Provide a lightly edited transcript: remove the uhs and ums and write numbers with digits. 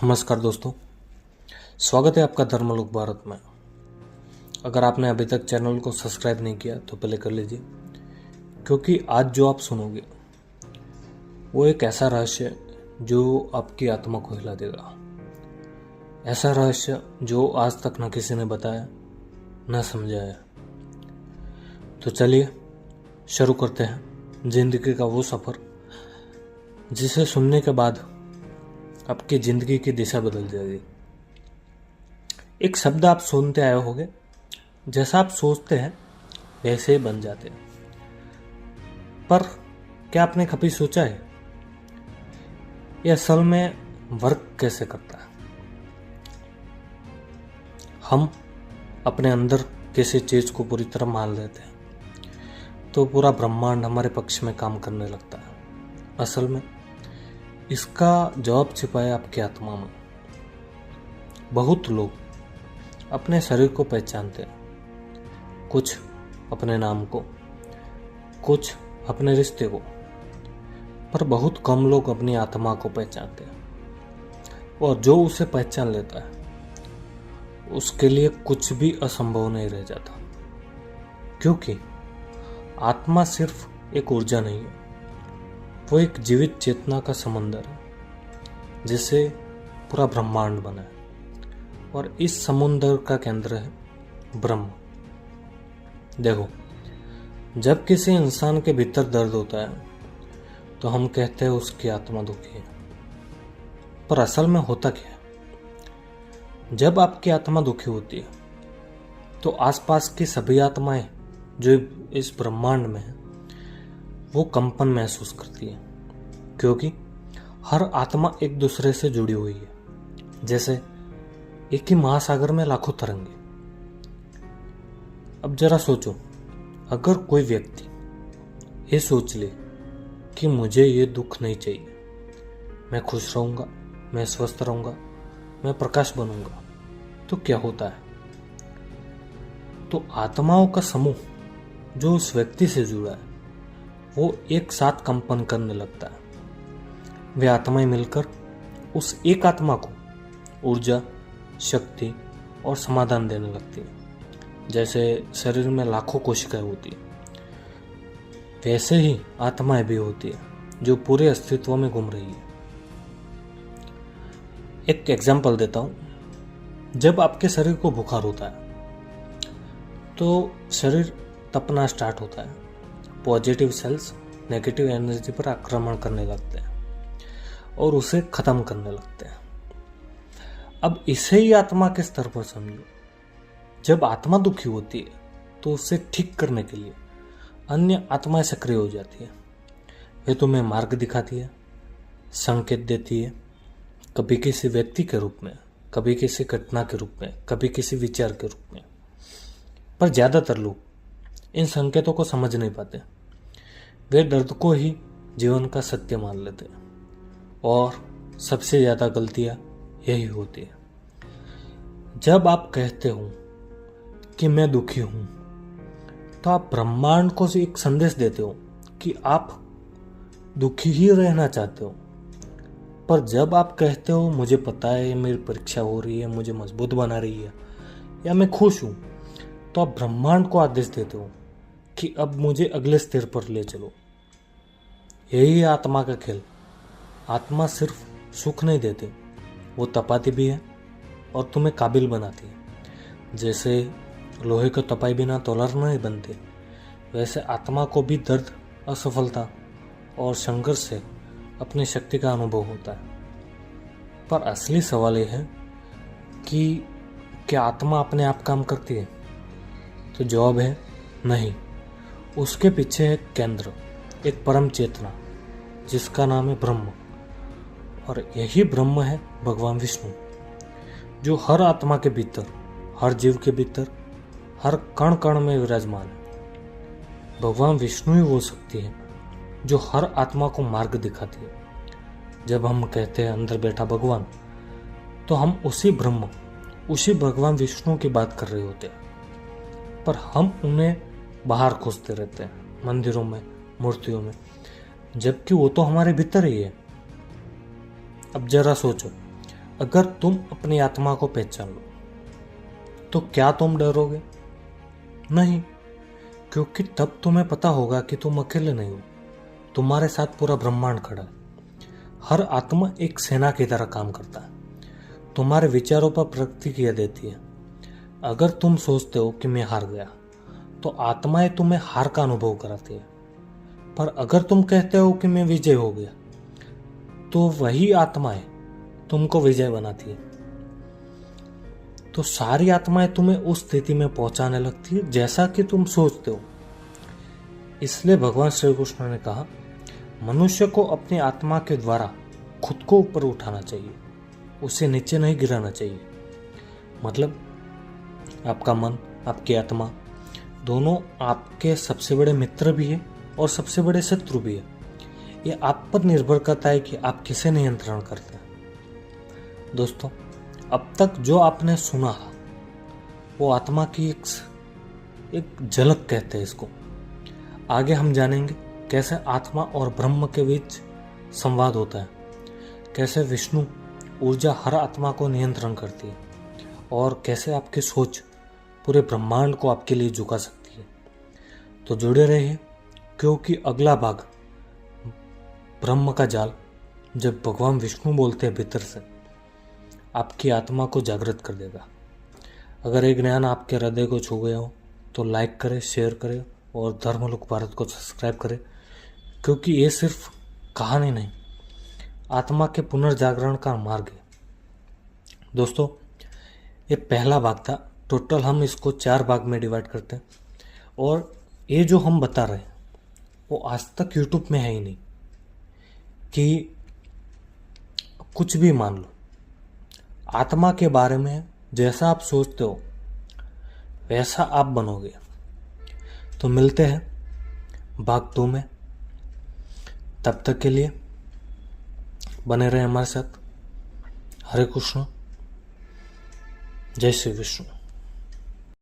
नमस्कार दोस्तों, स्वागत है आपका धर्मलोक भारत में। अगर आपने अभी तक चैनल को सब्सक्राइब नहीं किया तो पहले कर लीजिए, क्योंकि आज जो आप सुनोगे वो एक ऐसा रहस्य है जो आपकी आत्मा को हिला देगा। ऐसा रहस्य जो आज तक न किसी ने बताया न समझाया। तो चलिए शुरू करते हैं जिंदगी का वो सफ़र जिसे सुनने के बाद आपकी जिंदगी की दिशा बदल जाएगी। एक शब्द आप सुनते आए होंगे, जैसा आप सोचते हैं वैसे ही बन जाते हैं। पर क्या आपने कभी सोचा है यह असल में वर्क कैसे करता है? हम अपने अंदर किसी चीज को पूरी तरह मान लेते हैं तो पूरा ब्रह्मांड हमारे पक्ष में काम करने लगता है। असल में इसका जवाब छिपा है आपकी आत्मा में। बहुत लोग अपने शरीर को पहचानते हैं, कुछ अपने नाम को, कुछ अपने रिश्ते को, पर बहुत कम लोग अपनी आत्मा को पहचानते हैं। और जो उसे पहचान लेता है उसके लिए कुछ भी असंभव नहीं रह जाता, क्योंकि आत्मा सिर्फ एक ऊर्जा नहीं है, वो एक जीवित चेतना का समंदर है जिसे पूरा ब्रह्मांड बना है। और इस समुंदर का केंद्र है ब्रह्म। देखो, जब किसी इंसान के भीतर दर्द होता है तो हम कहते हैं उसकी आत्मा दुखी है, पर असल में होता क्या है? जब आपकी आत्मा दुखी होती है तो आसपास की सभी आत्माएं जो इस ब्रह्मांड में है वो कंपन महसूस करती है, क्योंकि हर आत्मा एक दूसरे से जुड़ी हुई है। जैसे एक ही महासागर में लाखों तरंगे। अब जरा सोचो, अगर कोई व्यक्ति ये सोच ले कि मुझे ये दुख नहीं चाहिए, मैं खुश रहूंगा, मैं स्वस्थ रहूंगा, मैं प्रकाश बनूंगा, तो क्या होता है? तो आत्माओं का समूह जो उस व्यक्ति से जुड़ा है वो एक साथ कंपन करने लगता है। वे आत्माएं मिलकर उस एक आत्मा को ऊर्जा, शक्ति और समाधान देने लगती है। जैसे शरीर में लाखों कोशिकाएं होती है, वैसे ही आत्माएं भी होती है जो पूरे अस्तित्व में घूम रही है। एक एग्जाम्पल देता हूं। जब आपके शरीर को बुखार होता है तो शरीर तपना स्टार्ट होता है। पॉजिटिव सेल्स नेगेटिव एनर्जी पर आक्रमण करने लगते हैं और उसे खत्म करने लगते हैं। अब इसे ही आत्मा के स्तर पर समझो। जब आत्मा दुखी होती है तो उसे ठीक करने के लिए अन्य आत्माएं सक्रिय हो जाती है। वे तुम्हें मार्ग दिखाती है, संकेत देती है, कभी किसी व्यक्ति के रूप में, कभी किसी घटना के रूप में, कभी किसी विचार के रूप में। पर ज्यादातर लोग इन संकेतों को समझ नहीं पाते। वे दर्द को ही जीवन का सत्य मान लेते हैं, और सबसे ज्यादा गलतियां यही होती है। जब आप कहते हो कि मैं दुखी हूं तो आप ब्रह्मांड को एक संदेश देते हो कि आप दुखी ही रहना चाहते हो। पर जब आप कहते हो मुझे पता है मेरी परीक्षा हो रही है, मुझे मजबूत बना रही है, या मैं खुश हूं, तो आप ब्रह्मांड को आदेश देते हो कि अब मुझे अगले स्तर पर ले चलो। यही है आत्मा का खेल। आत्मा सिर्फ सुख नहीं देती, वो तपाती भी है और तुम्हें काबिल बनाती है। जैसे लोहे को तपाई बिना तोलर नहीं बनते, वैसे आत्मा को भी दर्द, असफलता और संघर्ष से अपनी शक्ति का अनुभव होता है। पर असली सवाल यह है कि क्या आत्मा अपने आप काम करती है? तो जवाब है नहीं। उसके पीछे है केंद्र, एक परम चेतना जिसका नाम है ब्रह्म। और यही ब्रह्म है भगवान विष्णु, जो हर आत्मा के भीतर, हर जीव के भीतर, हर कण कण में विराजमान है। भगवान विष्णु ही वो शक्ति है जो हर आत्मा को मार्ग दिखाती है। जब हम कहते हैं अंदर बैठा भगवान, तो हम उसी ब्रह्म, उसी भगवान विष्णु की बात कर रहे होते हैं। पर हम उन्हें बाहर खोजते रहते हैं, मंदिरों में, मूर्तियों में, जबकि वो तो हमारे भीतर ही है। अब जरा सोचो, अगर तुम अपनी आत्मा को पहचान लो तो क्या तुम डरोगे? नहीं, क्योंकि तब तुम्हें पता होगा कि तुम अकेले नहीं हो, तुम्हारे साथ पूरा ब्रह्मांड खड़ा है। हर आत्मा एक सेना की तरह काम करता है, तुम्हारे विचारों पर प्रतिक्रिया देती है। अगर तुम सोचते हो कि मैं हार गया तो आत्माएं तुम्हें हार का अनुभव कराती है, पर अगर तुम कहते हो कि मैं विजय हो गया तो वही आत्माएं तुमको विजय बनाती है। तो सारी आत्माएं तुम्हें उस स्थिति में पहुंचाने लगती है जैसा कि तुम सोचते हो। इसलिए भगवान श्री कृष्ण ने कहा, मनुष्य को अपनी आत्मा के द्वारा खुद को ऊपर उठाना चाहिए, उसे नीचे नहीं गिराना चाहिए। मतलब आपका मन, आपकी आत्मा दोनों आपके सबसे बड़े मित्र भी है और सबसे बड़े शत्रु भी है। ये आप पर निर्भर करता है कि आप किसे नियंत्रण करते हैं। दोस्तों, अब तक जो आपने सुना वो आत्मा की एक झलक कहते हैं इसको। आगे हम जानेंगे कैसे आत्मा और ब्रह्म के बीच संवाद होता है, कैसे विष्णु ऊर्जा हर आत्मा को नियंत्रण करती है और कैसे आपकी सोच पूरे ब्रह्मांड को आपके लिए झुका सकती है। तो जुड़े रहिए, क्योंकि अगला भाग ब्रह्म का जाल, जब भगवान विष्णु बोलते हैं भीतर से, आपकी आत्मा को जागृत कर देगा। अगर ये ज्ञान आपके हृदय को छू गया हो तो लाइक करें, शेयर करें और धर्मलोक भारत को सब्सक्राइब करें, क्योंकि ये सिर्फ कहानी नहीं, आत्मा के पुनर्जागरण का मार्ग है। दोस्तों, ये पहला भाग था। टोटल हम इसको 4 भाग में डिवाइड करते हैं, और ये जो हम बता रहे हैं वो आज तक यूट्यूब में है ही नहीं कि कुछ भी मान लो। आत्मा के बारे में जैसा आप सोचते हो वैसा आप बनोगे। तो मिलते हैं भाग 2 में। तब तक के लिए बने रहे हमारे साथ। हरे कृष्ण, जय श्री विष्णु।